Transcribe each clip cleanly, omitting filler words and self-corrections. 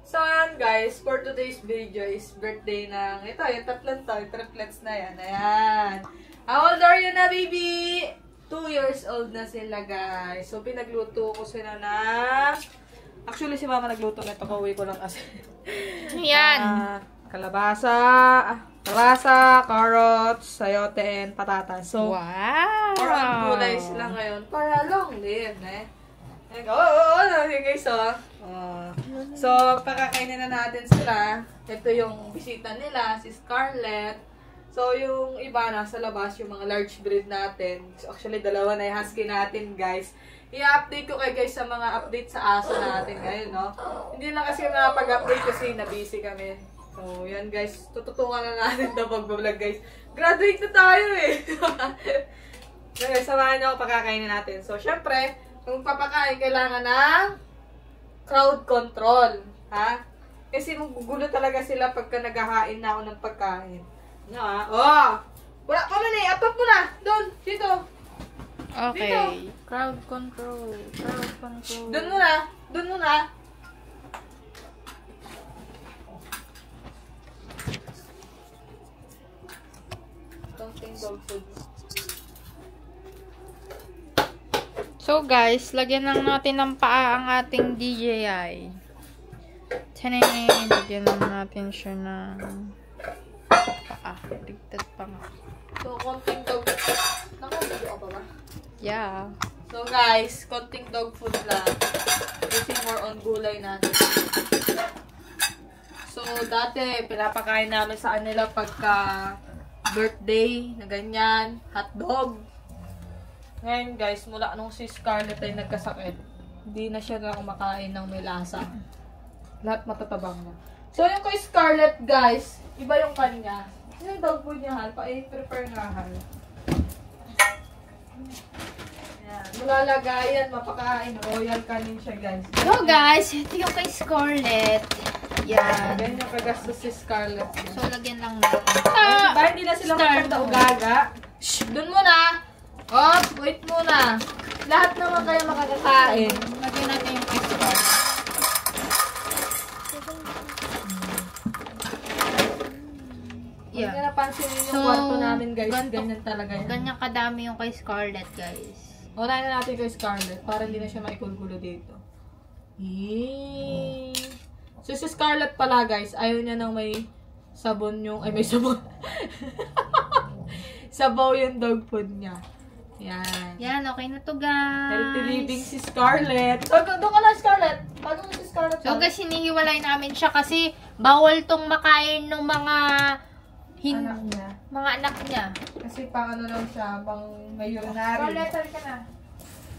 So, ayan guys, for today's video is birthday ng, ito, yung triplets na yan. Ayan. How old are you na, baby? 2 years old na sila, guys. So, pinagluto ko sila na, actually, si mama nagluto na ito. Kauwi ko lang kasi. Yan. Kalabasa, carrots, sayote, and patatas. So, wow. parang gulay sila ngayon para long live, eh. Guys, so, pakakainin na natin sila. Ito yung bisita nila, si Scarlett. So, yung iba nasa labas, yung mga large breed natin. So, actually, dalawa na yung husky natin, guys. I-update ko kayo, guys, sa mga update sa aso natin ngayon, no? Hindi na kasi nakapag-update kasi na-busy kami. So, yan, guys. Tututungan na natin na pag-vlog, guys. Graduate na tayo, eh. Okay, samahan nyo ako pakakainin natin. So, syempre, kung papakain, kailangan ng crowd control. Ha? Kasi magugulo talaga sila pagka naghahain na ako ng pagkain. Ano ha? Oh! Wala ka man eh! Apat mo na! Doon! Dito! Okay. Dito. Crowd control. Crowd control. Doon muna! Doon muna! Something dog food. So guys, lagyan lang natin ng paa ang ating DJI. Tanin! Lagyan lang natin siya ng paa. Ligtad pa nga. So, konting dog food. Nakabili ka pa ba? Yeah. So guys, konting dog food lang. Kasi more on gulay natin. So, dati, pinapakain namin sa kanila pagka birthday, na ganyan, hotdog. Ngayon guys, mula nung si Scarlett ay nagkasakit, hindi na siya na kumakain ng may lasa. Lahat matatabang na. So, yung kay Scarlett guys, iba yung kanya. Yung dog food niya, Hal, pa-prepare nga, Hal. Ayan. Malalagayan, mapakain, royal kanin siya guys. So guys, ito yung kay Scarlett. Yan. Ganyan yung kagastos si Scarlett. So, lagyan lang natin. Diba, hindi na sila magkanta o gaga. Shh, dun muna. Oh, wait muna. Lahat naman kayo makakakain. Lagyan natin yung kay Scarlett. Yeah. Hindi napansin yung kwarto namin guys. Ganyan talaga yun. Ganyan kadami yung kay Scarlett guys. Unahin na natin kay Scarlett para hindi na siya maikulgulo dito. Eee. So, si Scarlett pala guys, ayaw niya nang may sabon yung, ay may sabon. Sabaw yung dog food niya. Yan. Yan, okay na to guys. Healthy living si Scarlett. So, doon ka na Scarlett. Bago mo si Scarlett. So guys, hinihiwalay namin siya kasi bawal tong makain ng mga anak niya. mga anak niya. Kasi pang ano lang siya, pang may urinary. Scarlett, sali ka na.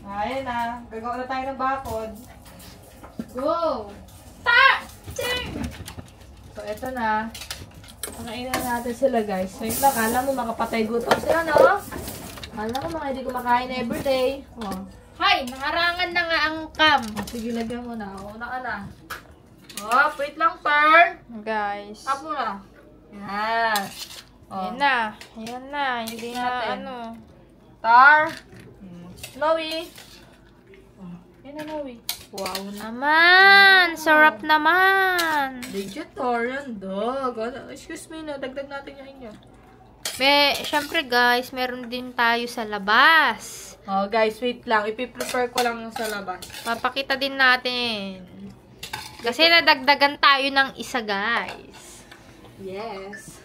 Ayan na. Gagawa na tayo ng bakod. Go! Start! So, eto na. Pakainin na natin sila, guys. So, yun lang. Kala mo, makapatay gutom sila, no? Kala ko mga hindi kumakain everyday. Oh. Hay! Nakarangan na nga ang cam. Oh, sige, lagyan mo na. Una ka na. Oh, wait lang, Pern. Guys. Up mo na. Yan. Oh. Ayan na. Ayan na. Hindi na Natin. ano. Tar. Snowy. Oh. Yan na, Snowy. Wow naman! Sarap naman! Vegetarian dog. Excuse me na, dagdag natin yung inyo. Syempre guys, meron din tayo sa labas. Oh, guys, wait lang. Ipiprepare ko lang yung sa labas. Papakita din natin. Kasi nadagdagan tayo ng isa guys. Yes.